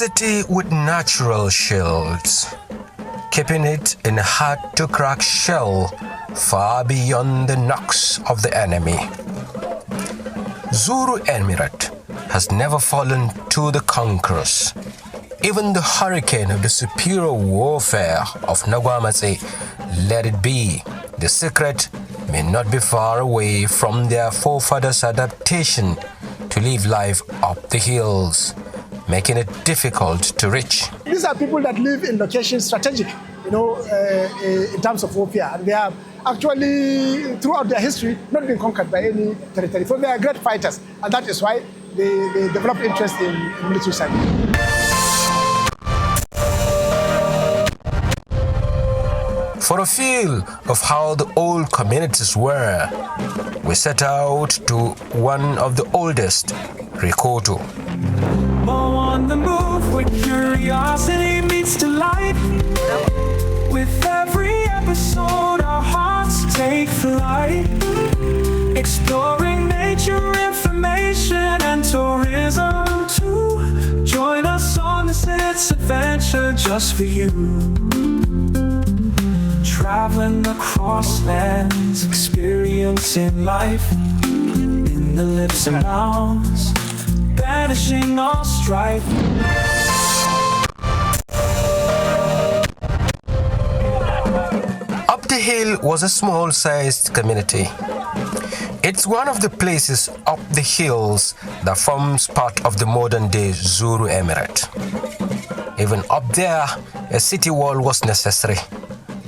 city with natural shields, keeping it in a hard-to-crack shell far beyond the knocks of the enemy. Zuru Emirate has never fallen to the conquerors. Even the hurricane of the superior warfare of Nagwamatse, let it be, the secret may not be far away from their forefathers' adaptation to live life up the hills, making it difficult to reach. These are people that live in locations strategic, in terms of warfare, and they have actually, throughout their history, not been conquered by any territory. So they are great fighters, and that is why they develop interest in military science. For a feel of how the old communities were, we set out to one of the oldest, Rikoto. On the move with curiosity meets delight. With every episode, our hearts take flight. Exploring nature, information, and tourism too. Join us on this adventure just for you. Traveling across lands, experiencing life in the lips and bounds, banishing all strife. Up the hill was a small-sized community. It's one of the places up the hills that forms part of the modern-day Zuru Emirate. Even up there, a city wall was necessary,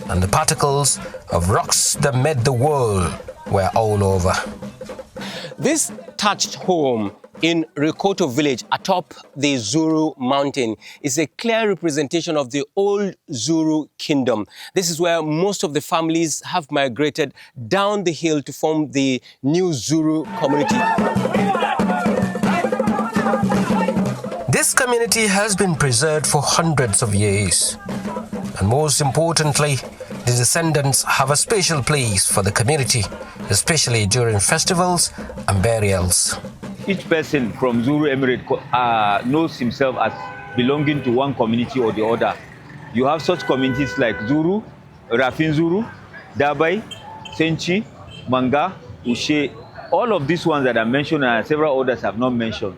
and the particles of rocks that made the world were all over. This touched home in Rikoto village atop the Zuru mountain is a clear representation of the old Zuru kingdom. This is where most of the families have migrated down the hill to form the new Zuru community. This community has been preserved for hundreds of years. And most importantly, the descendants have a special place for the community, especially during festivals and burials. Each person from Zuru Emirate knows himself as belonging to one community or the other. You have such communities like Zuru, Rafin Zuru, Dabai, Senchi, Manga, Ushe. All of these ones that I mentioned and several others have not mentioned,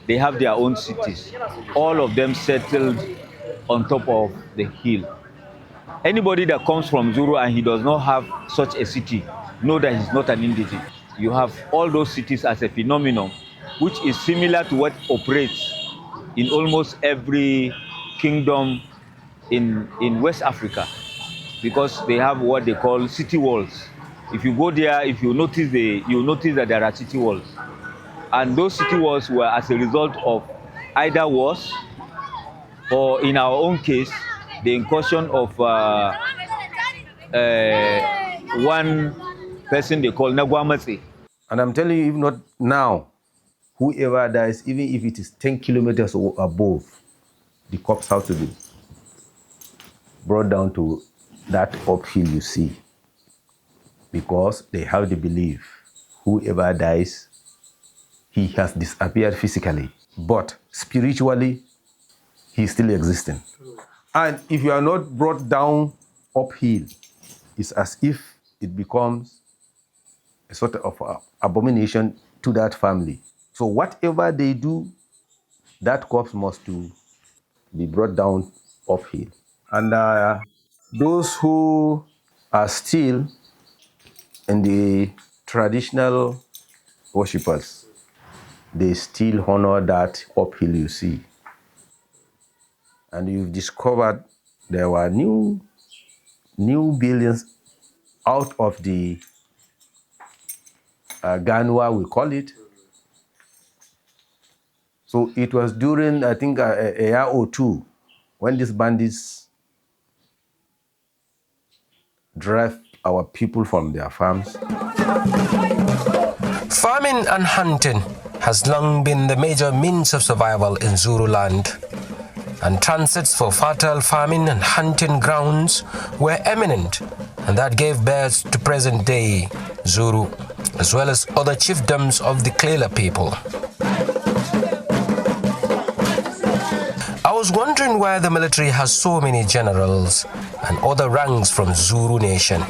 they have their own cities. All of them settled on top of the hill. Anybody that comes from Zuru and he does not have such a city, know that he's not an indigenous. You have all those cities as a phenomenon, which is similar to what operates in almost every kingdom in West Africa, because they have what they call city walls. If you go there, if you notice you'll notice that there are city walls. And those city walls were as a result of either wars, or in our own case, the incursion of one person they call Nagwamatse. And I'm telling you, if not now, whoever dies, even if it is 10 kilometers or above, the corpse have to be brought down to that uphill you see. Because they have the belief, whoever dies, he has disappeared physically, but spiritually, he's still existing. And if you are not brought down uphill, it's as if it becomes a sort of abomination to that family. So whatever they do, that corpse must be brought down uphill. And those who are still in the traditional worshippers, they still honor that uphill you see. And you've discovered there were new buildings out of the Ganwa, we call it. So it was during, I think, a year or two when these bandits drive our people from their farms. Farming and hunting has long been the major means of survival in Zuru land, and transits for fertile farming and hunting grounds were eminent, and that gave birth to present-day Zuru, as well as other chiefdoms of the Klela people. I was wondering why the military has so many generals and other ranks from Zuru nation.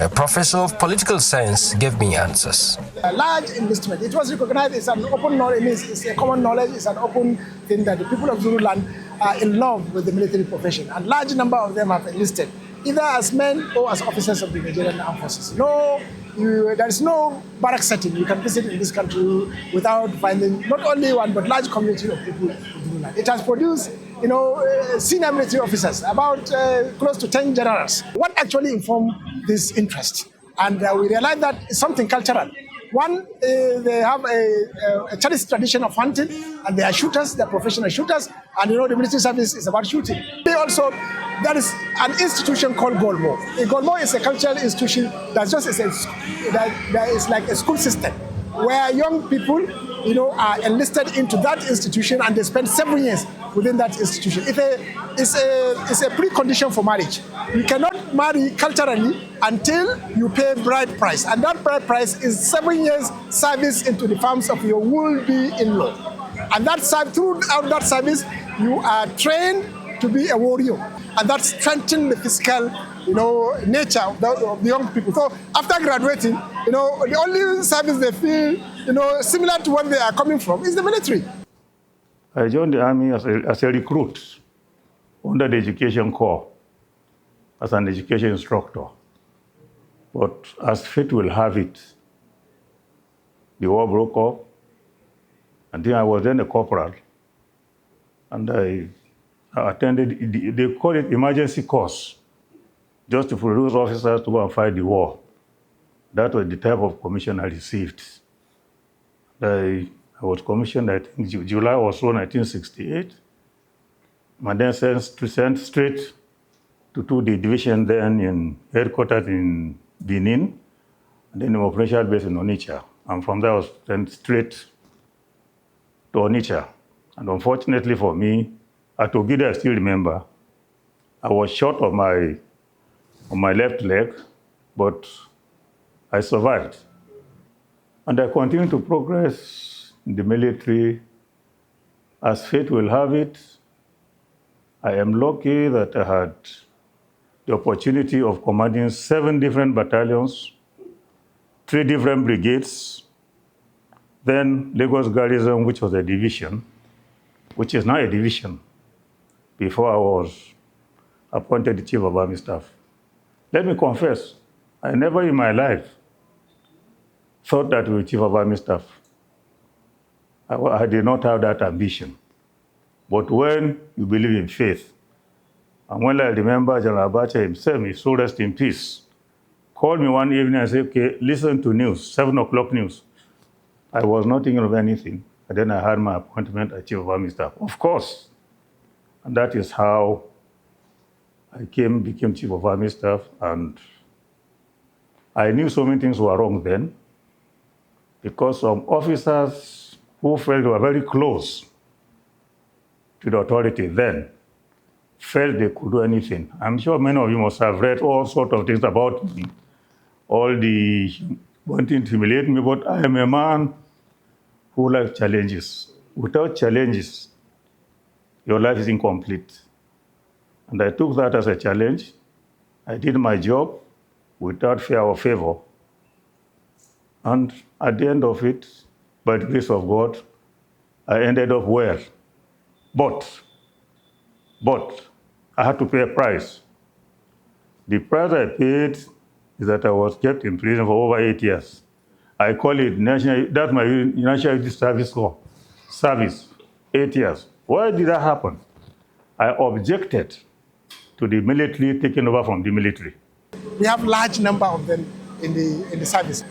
A professor of political science gave me answers. A large enlistment. It was recognized as an open knowledge, it's a common knowledge, it's an open thing that the people of Zuru land are in love with the military profession. And large number of them have enlisted, either as men or as officers of the Nigerian armed forces. There is no barrack setting you can visit in this country without finding not only one but large community of people in Zuru land. It has produced senior military officers, about close to 10 generals. What actually informed this interest? And we realized that it's something cultural. One, they have a Chinese tradition of hunting, and they are shooters, they are professional shooters, and the military service is about shooting. There is an institution called Golmo. Golmo is a cultural institution that is like a school system, where young people are enlisted into that institution, and they spend 7 years within that institution. It's a precondition for marriage. You cannot marry culturally until you pay bride price, and that bride price is 7 years service into the farms of your would-be in-law. And throughout that service, you are trained to be a warrior, and that strengthens the physical nature of the young people. So after graduating, the only service they feel similar to what they are coming from is the military. I joined the army as a recruit under the Education Corps as an education instructor. But as fate will have it, the war broke up, and then I was then a corporal, and I attended, they call it emergency course, just to produce officers to go and fight the war. That was the type of commission I received. I was commissioned, I think, July or so, 1968. And then sent straight to the division then in headquarters in Benin, and then the operational base in Onitsha. And from there I was sent straight to Onitsha. And unfortunately for me, at Ogida, I still remember, I was shot on my left leg, but I survived. And I continued to progress in the military. As fate will have it, I am lucky that I had the opportunity of commanding 7 different battalions, 3 different brigades, then Lagos Garrison, which was a division, which is now a division, before I was appointed the Chief of Army Staff. Let me confess, I never in my life thought that we were Chief of Army Staff. I did not have that ambition. But when you believe in faith, and when I remember General Abacha himself, he so rest in peace, called me one evening and said, okay, listen to news, 7 o'clock news. I was not thinking of anything. And then I had my appointment as Chief of Army Staff, of course. And that is how I became Chief of Army Staff. And I knew so many things were wrong then, because some officers who felt they were very close to the authority then felt they could do anything. I'm sure many of you must have read all sorts of things about me, all the wanting to humiliate me, but I am a man who likes challenges. Without challenges, your life is incomplete. And I took that as a challenge. I did my job without fear or favor. And at the end of it, by the grace of God, I ended up well. But I had to pay a price. The price I paid is that I was kept in prison for over 8 years. I call it that's my National Youth Service Corps. Service, 8 years. Why did that happen? I objected to the military taking over from the military. We have large number of them in the service.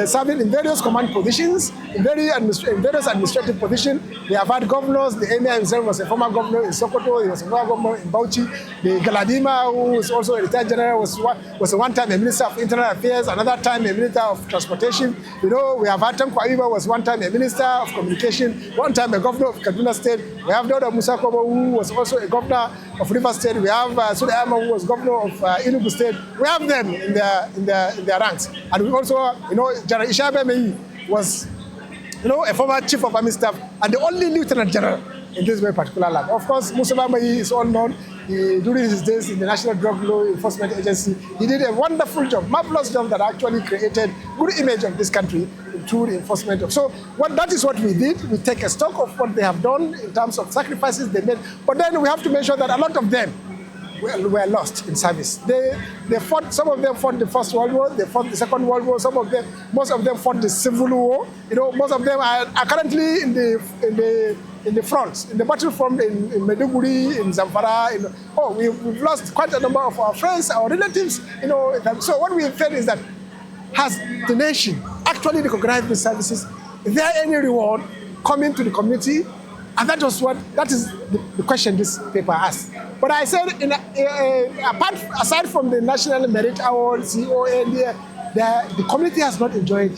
Serving in various command positions, in various administrative positions. We have had governors. The emir himself was a former governor in Sokoto. He was a former governor in Bauchi. The Galadima, who is also a retired general, was one time a minister of internal affairs, another time a minister of transportation. We have had Tanko Ayuba, was one time a minister of communication, one time a governor of Kaduna State. We have Dauda Musa Kobo, who was also a governor of Rivers State. We have Zuru Emirate, who was governor of Enugu State. We have them in their ranks. And we also, General Ishabe Meyi was, a former Chief of Army Staff and the only Lieutenant General in this very particular lab. Of course, Musa Bambayi is all known. During his days in the National Drug Law Enforcement Agency, he did a wonderful job, marvelous job that actually created good image of this country through the enforcement of. So that is what we did. We take a stock of what they have done in terms of sacrifices they made, but then we have to make sure that a lot of them were lost in service. They fought. Some of them fought the First World War. They fought the Second World War. Most of them fought the Civil War. Most of them are currently in the fronts, in the battlefront in Maiduguri, in Zamfara. We've lost quite a number of our friends, our relatives. So what we felt is that, has the nation actually recognized these services? Is there any reward coming to the community? And that is the question this paper asked. But I said, aside from the National Merit Award, CON, the community has not enjoyed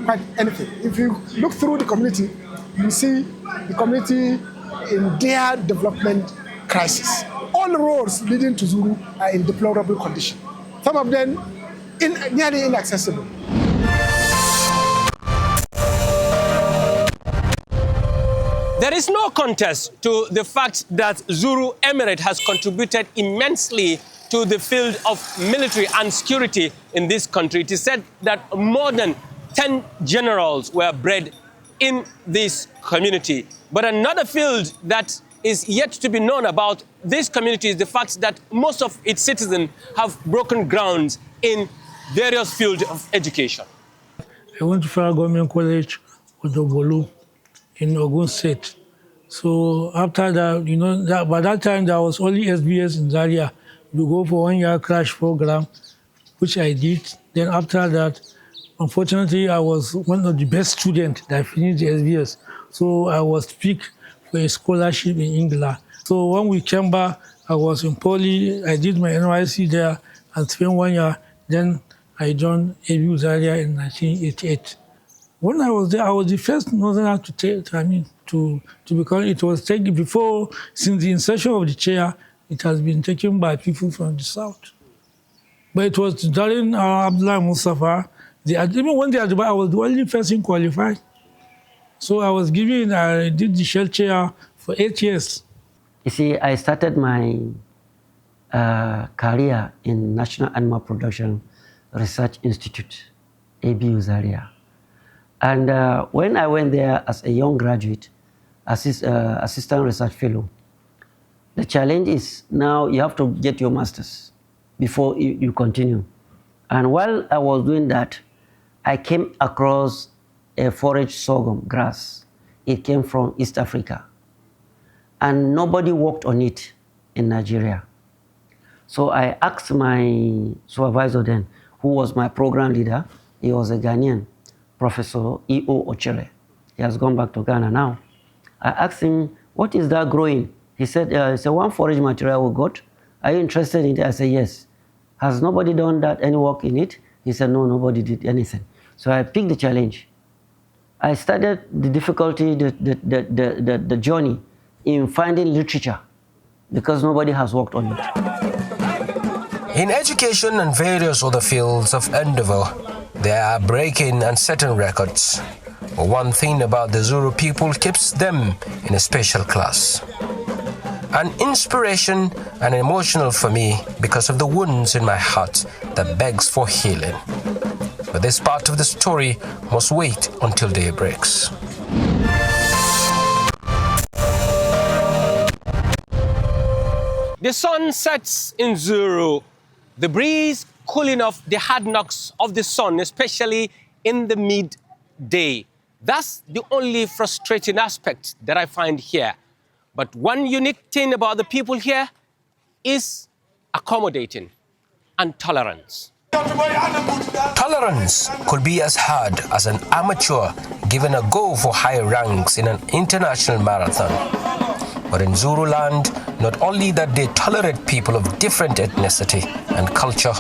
quite anything. If you look through the community, you see the community in their development crisis. All the roads leading to Zuru are in deplorable condition. Some of them nearly inaccessible. There is no contest to the fact that Zuru Emirate has contributed immensely to the field of military and security in this country. It is said that more than 10 generals were bred in this community. But another field that is yet to be known about this community is the fact that most of its citizens have broken grounds in various fields of education. I went to Federal Government College, Odobolu, in Ogun State. So after that, by that time there was only SBS in Zaria. You go for 1 year crash program, which I did. Then after that, unfortunately, I was one of the best students that finished the SBS. So I was picked for a scholarship in England. So when we came back, I was in Poly. I did my NYC there and spent 1 year. Then I joined ABU Zaria in 1988. When I was there, I was the first northerner to become. It was taken before, since the insertion of the chair, it has been taken by people from the south. But it was during Abdullah Mustafa. Even when they had, I was the only person qualified. So I was I did the shell chair for 8 years. You see, I started my career in National Animal Production Research Institute, ABU Zaria. And when I went there as a young graduate, assistant research fellow, the challenge is now you have to get your master's before you continue. And while I was doing that, I came across a forage sorghum grass. It came from East Africa. And nobody worked on it in Nigeria. So I asked my supervisor then, who was my program leader, he was a Ghanaian, Professor E.O. Ochere. He has gone back to Ghana now. I asked him, what is that growing? He said, it's a one forage material we got. Are you interested in it? I said, yes. Has nobody done any work in it? He said, no, nobody did anything. So I picked the challenge. I started the difficulty, the journey in finding literature because nobody has worked on it. In education and various other fields of endeavor, they are breaking and setting records. But one thing about the Zuru people keeps them in a special class. An inspiration and emotional for me because of the wounds in my heart that begs for healing. But this part of the story must wait until day breaks. The sun sets in Zuru, the breeze cooling off the hard knocks of the sun, especially in the midday. That's the only frustrating aspect that I find here. But one unique thing about the people here is accommodating and tolerance. Tolerance could be as hard as an amateur given a go for high ranks in an international marathon. But in Zuru land, not only that they tolerate people of different ethnicity and culture,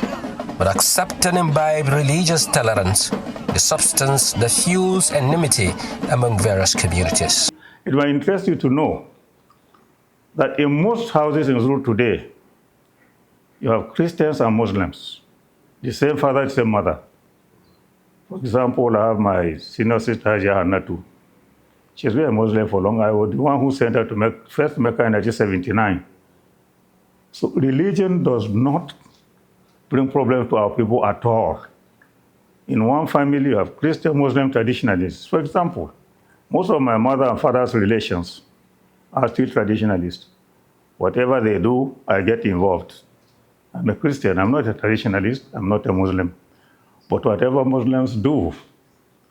but accept and imbibe religious tolerance, the substance that fuels enmity among various communities. It might interest you to know that in most houses in Zuru today, you have Christians and Muslims, the same father, the same mother. For example, I have my senior sister, Hajia Hannatu. She's been a Muslim for long. I was the one who sent her to first Mecca in 1979. So religion does not bring problems to our people at all. In one family, you have Christian, Muslim traditionalists. For example, most of my mother and father's relations are still traditionalists. Whatever they do, I get involved. I'm a Christian. I'm not a traditionalist. I'm not a Muslim. But whatever Muslims do,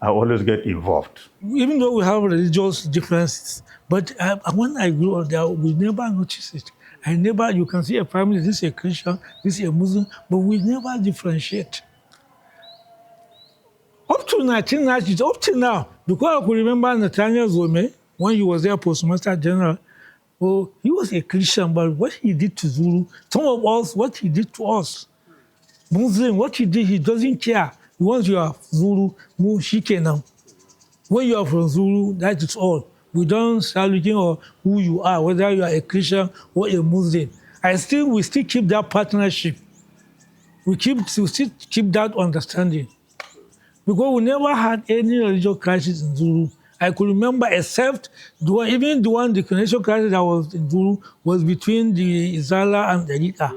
I always get involved. Even though we have religious differences, but when I grew up there, we never noticed it. You can see a family, this is a Christian, this is a Muslim, but we never differentiate. Up to 1990s, up to now, because I could remember Nathaniel Zome, when he was there Postmaster General, he was a Christian, but what he did to Zulu, some of us, what he did to us, Muslim, what he did, he doesn't care. Once you are Zulu, now. When you are from Zulu, that is all. We don't start looking at who you are, whether you are a Christian or a Muslim. We still keep that partnership. We still keep that understanding. Because we never had any religious crisis in Zulu. I could remember, except the connection crisis that was in Zulu was between the Izala and the Rita.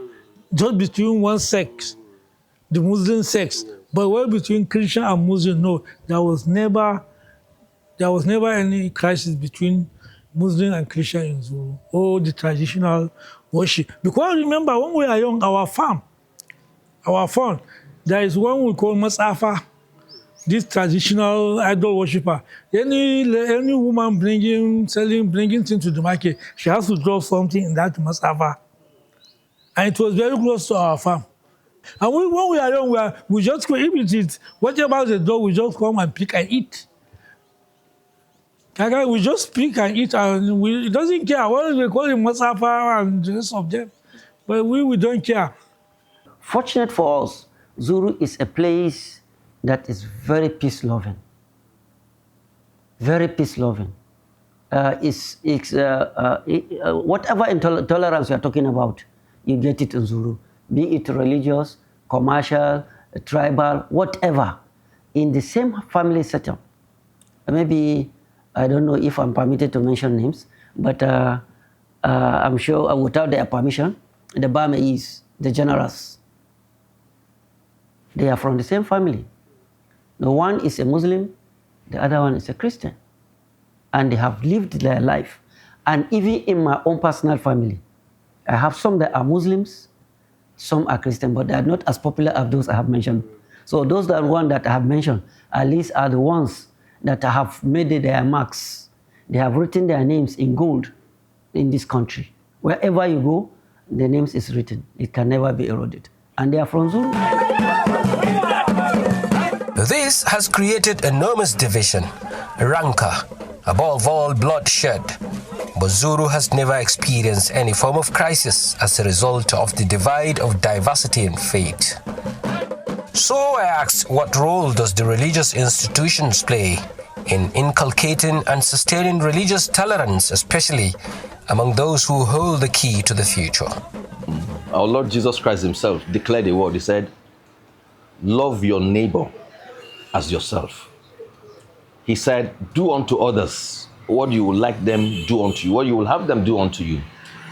Just between one sect, the Muslim sect. But between Christian and Muslim, no, there was never any crisis between Muslim and Christian in Zulu, or the traditional worship. Because remember, when we were young, our farm, there is one we call Masafa, this traditional idol worshiper. Any woman bringing things to the market, she has to drop something in that Masafa. And it was very close to our farm. And when we are young, we just go, if it is whatever the dog, we just come and pick and eat. We just pick and eat, and it doesn't care. What we call him Masafa and the rest of them. But we don't care. Fortunate for us, Zuru is a place that is very peace-loving. Very peace-loving. Whatever intolerance you are talking about, you get it in Zuru. Be it religious, commercial, tribal, whatever, in the same family setup. Maybe, I don't know if I'm permitted to mention names, but I'm sure without their permission, the Burmese, the generals, they are from the same family. The one is a Muslim, the other one is a Christian. And they have lived their life. And even in my own personal family, I have some that are Muslims, some are Christian, but they are not as popular as those I have mentioned. So those that one that I have mentioned, at least are the ones that have made their marks. They have written their names in gold in this country. Wherever you go, the names is written. It can never be eroded. And they are from Zulu. This has created enormous division, rancor, above all bloodshed. But Zuru has never experienced any form of crisis as a result of the divide of diversity in faith. So I asked, what role does the religious institutions play in inculcating and sustaining religious tolerance, especially among those who hold the key to the future? Our Lord Jesus Christ himself declared a word. He said, love your neighbor as yourself. He said, do unto others what you would like them do unto you, what you will have them do unto you.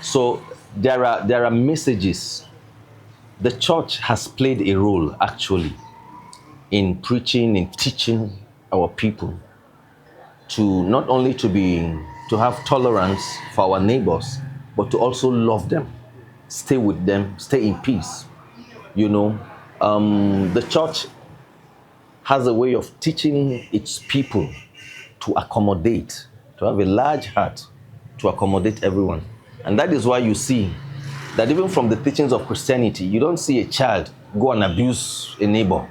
So there are messages. The church has played a role, actually, in preaching, in teaching our people to not only to have tolerance for our neighbors, but to also love them, stay with them, stay in peace. You know, the church has a way of teaching its people to accommodate, to have a large heart, to accommodate everyone. And that is why you see that even from the teachings of Christianity, you don't see a child go and abuse a neighbor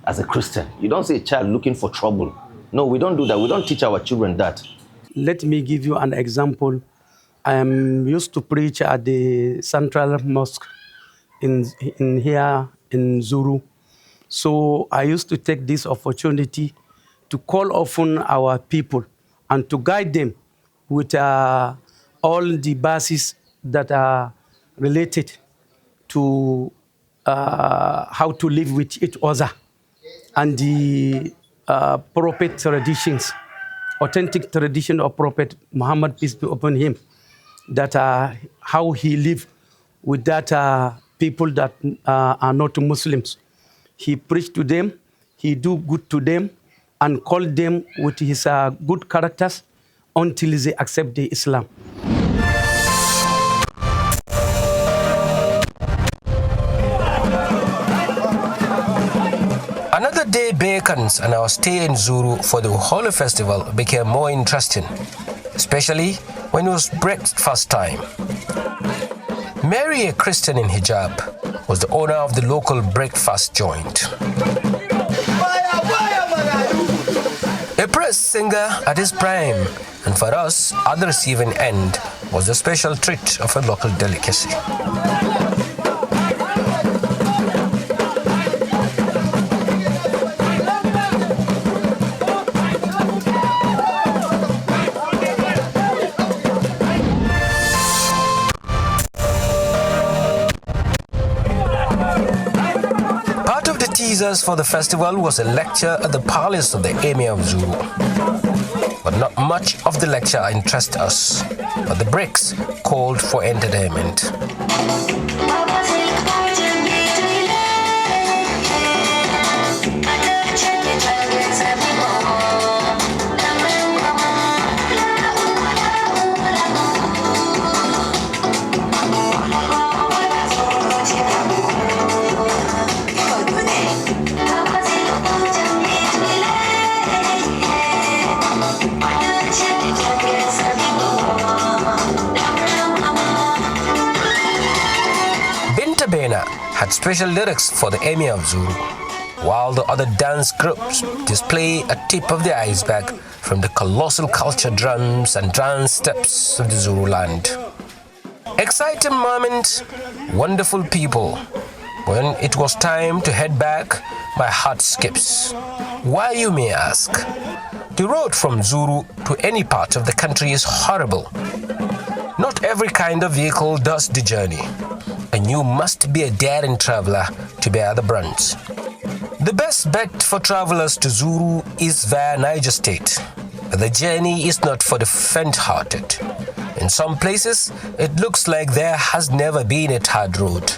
as a Christian. You don't see a child looking for trouble. No, we don't do that. We don't teach our children that. Let me give you an example. I am used to preach at the Central Mosque in here in Zuru. So I used to take this opportunity to call upon our people and to guide them with all the bases that are related to how to live with each other and the prophet traditions authentic tradition of Prophet Muhammad, peace be upon him, that how he lived with that people that are not Muslims. He preached to them, he do good to them, and called them with his good characters until they accept the Islam. Another day beckons, and our stay in Zuru for the Holy Festival became more interesting, especially when it was breakfast time. Mary, a Christian in hijab, was the owner of the local breakfast joint. A praise singer at his prime, and for us, at the receiving end, was the special treat of a local delicacy. Teasers for the festival was a lecture at the palace of the Emir of Zuru. But not much of the lecture interested us, but the bricks called for entertainment. Had special lyrics for the Emir of Zuru, while the other dance groups display a tip of the iceberg from the colossal culture drums and dance steps of the Zuru land. Exciting moment, wonderful people. When it was time to head back, my heart skips. Why, you may ask? The road from Zuru to any part of the country is horrible. Not every kind of vehicle does the journey, and you must be a daring traveler to bear the brunt. The best bet for travelers to Zuru is via Niger State. The journey is not for the faint-hearted. In some places, it looks like there has never been a tarred road.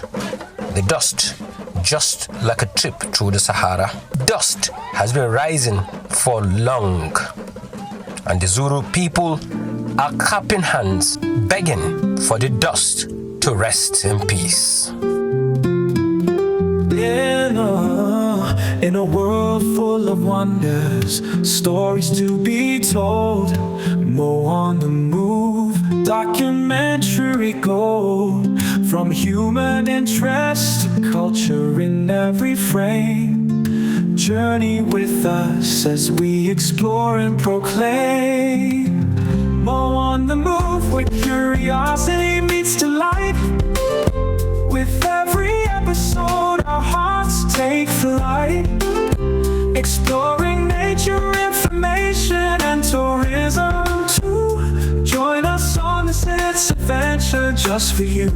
The dust, just like a trip through the Sahara, dust has been rising for long. And the Zuru people are clapping hands, begging for the dust to rest in peace. In a world full of wonders, stories to be told, Mo on the Move, documentary gold, from human interest to culture in every frame. Journey with us as we explore and proclaim. Mo on the Move, where curiosity meets delight. With every episode, our hearts take flight, exploring nature, information, and tourism too. Join us on this adventure just for you.